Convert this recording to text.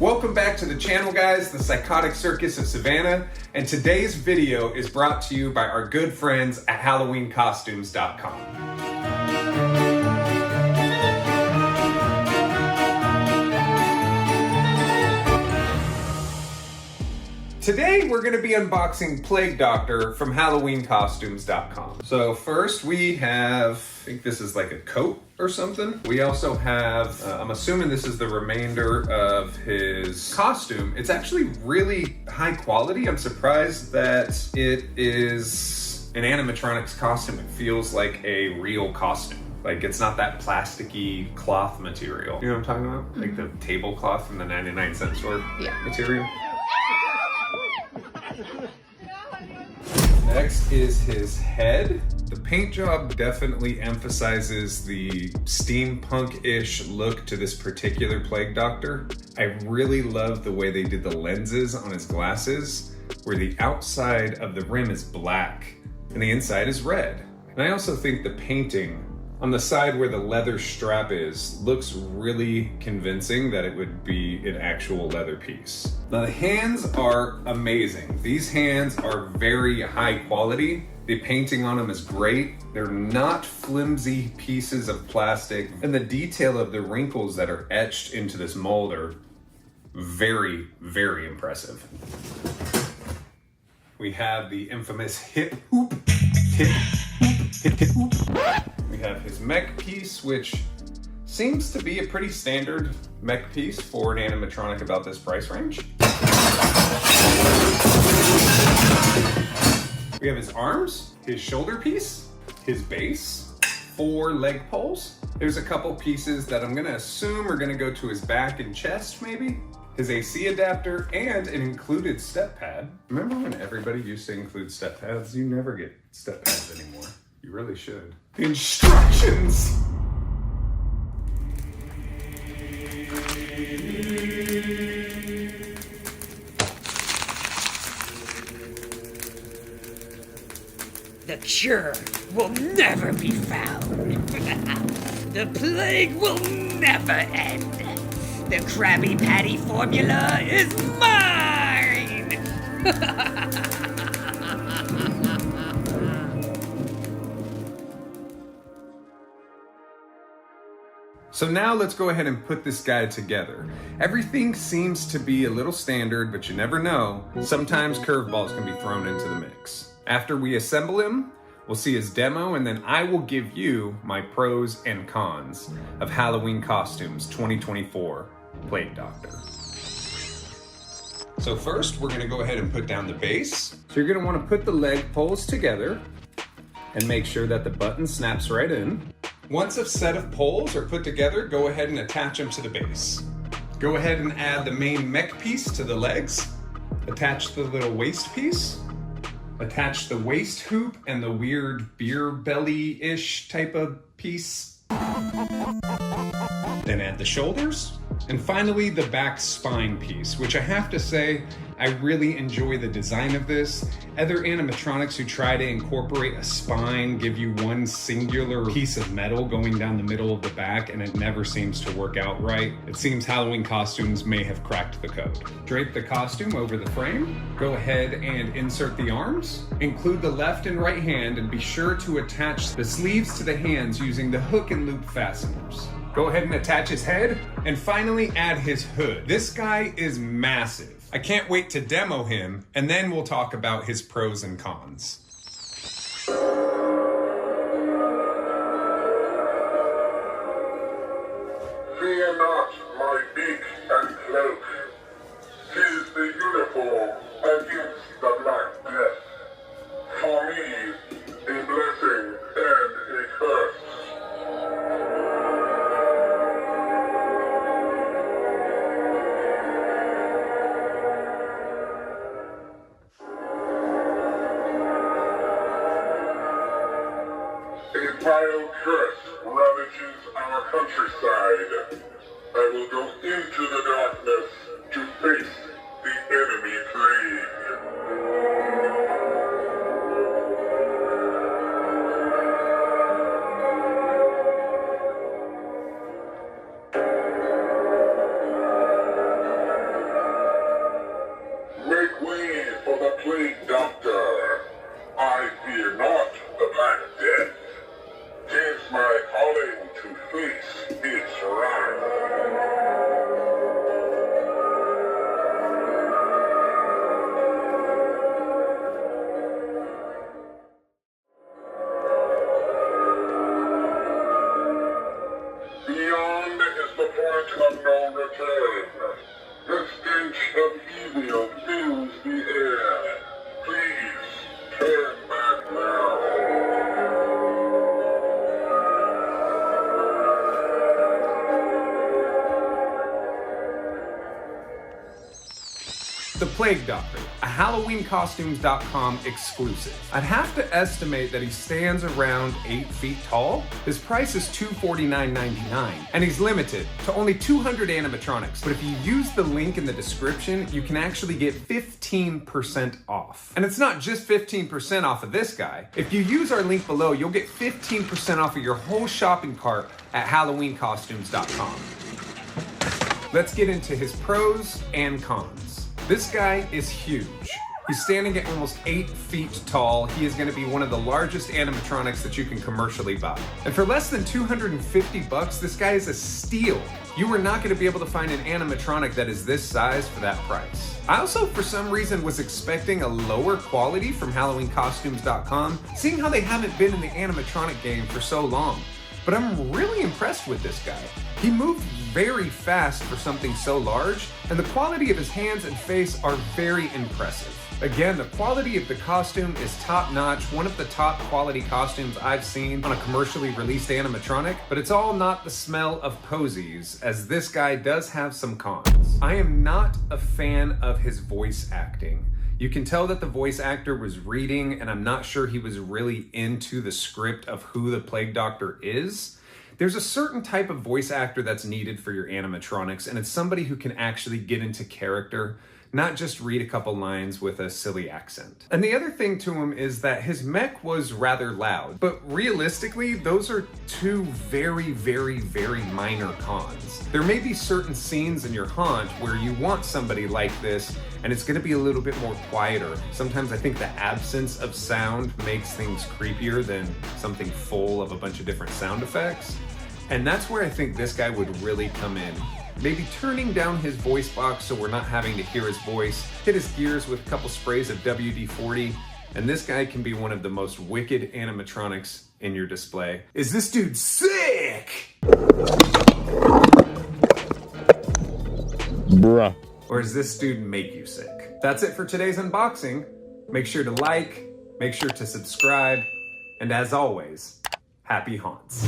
Welcome back to the channel, guys, the Psychotic Circus of Savannah, and today's video is brought to you by our good friends at HalloweenCostumes.com. Today, we're going to be unboxing Plague Doctor from HalloweenCostumes.com. So first we have, I think this is like a coat or something. We also have, I'm assuming this is the remainder of his costume. It's actually really high quality. I'm surprised that it is an animatronics costume. It feels like a real costume. Like, it's not that plasticky cloth material. You know what I'm talking about? Like the tablecloth from the 99-cent store material. Next is his head. The paint job definitely emphasizes the steampunk-ish look to this particular Plague Doctor. I really love the way they did the lenses on his glasses, where the outside of the rim is black and the inside is red. And I also think the painting on the side where the leather strap is looks really convincing that it would be an actual leather piece. Now the hands are amazing. These hands are very high quality. The painting on them is great. They're not flimsy pieces of plastic. And the detail of the wrinkles that are etched into this mold are very, very impressive. We have the infamous hip hoop. Hip hoop. We have his mech piece, which seems to be a pretty standard mech piece for an animatronic about this price range. We have his arms, his shoulder piece, his base, 4 leg poles. There's a couple pieces that I'm gonna assume are gonna go to his back and chest, maybe. His AC adapter, and an included step pad. Remember when everybody used to include step pads? You never get step pads anymore. You really should. Instructions! The cure will never be found. The plague will never end. The Krabby Patty formula is mine! So now let's go ahead and put this guy together. Everything seems to be a little standard, but you never know. Sometimes curveballs can be thrown into the mix. After we assemble him, we'll see his demo, and then I will give you my pros and cons of Halloween Costumes 2024 Plague Doctor. So first, we're gonna go ahead and put down the base. So you're gonna wanna put the leg poles together and make sure that the button snaps right in. Once a set of poles are put together, go ahead and attach them to the base. Go ahead and add the main mech piece to the legs. Attach the little waist piece. Attach the waist hoop and the weird beer belly-ish type of piece. Then add the shoulders. And finally, the back spine piece, which I have to say, I really enjoy the design of this. Other animatronics who try to incorporate a spine give you one singular piece of metal going down the middle of the back, and it never seems to work out right. It seems Halloween Costumes may have cracked the code. Drape the costume over the frame. Go ahead and insert the arms. Include the left and right hand, and be sure to attach the sleeves to the hands using the hook and loop fasteners. Go ahead and attach his head, and finally add his hood. This guy is massive. I can't wait to demo him, and then we'll talk about his pros and cons. Fear not my beak and cloak. 'Tis the uniform against the Black Death. For me, a blessing and a curse. Plague Doctor, I fear not the Black Death. 'Tis my calling to face its wrath. Beyond is the point of no return. The stench of evil fills the air. Please turn back now. The Plague Doctor, a HalloweenCostumes.com exclusive. I'd have to estimate that he stands around 8 feet tall. His price is $249.99, and he's limited to only 200 animatronics. But if you use the link in the description, you can actually get 15% off. And it's not just 15% off of this guy. If you use our link below, you'll get 15% off of your whole shopping cart at HalloweenCostumes.com. Let's get into his pros and cons. This guy is huge. He's standing at almost 8 feet tall. He is going to be one of the largest animatronics that you can commercially buy. And for less than 250 bucks, this guy is a steal. You are not going to be able to find an animatronic that is this size for that price. I also, for some reason, was expecting a lower quality from HalloweenCostumes.com, seeing how they haven't been in the animatronic game for so long. But I'm really impressed with this guy. He moved very fast for something so large, and the quality of his hands and face are very impressive. Again, the quality of the costume is top-notch, one of the top quality costumes I've seen on a commercially released animatronic, but it's all not the smell of posies, as this guy does have some cons. I am not a fan of his voice acting. You can tell that the voice actor was reading, and I'm not sure he was really into the script of who the Plague Doctor is. There's a certain type of voice actor that's needed for your animatronics, and it's somebody who can actually get into character, not just read a couple lines with a silly accent. And the other thing to him is that his mech was rather loud, but realistically, those are two very, very, very minor cons. There may be certain scenes in your haunt where you want somebody like this, and it's gonna be a little bit more quieter. Sometimes I think the absence of sound makes things creepier than something full of a bunch of different sound effects. And that's where I think this guy would really come in. Maybe turning down his voice box so we're not having to hear his voice, hit his gears with a couple sprays of WD-40, and this guy can be one of the most wicked animatronics in your display. Is this dude sick? Bruh. Or does this dude make you sick? That's it for today's unboxing. Make sure to like, make sure to subscribe, and as always, happy haunts.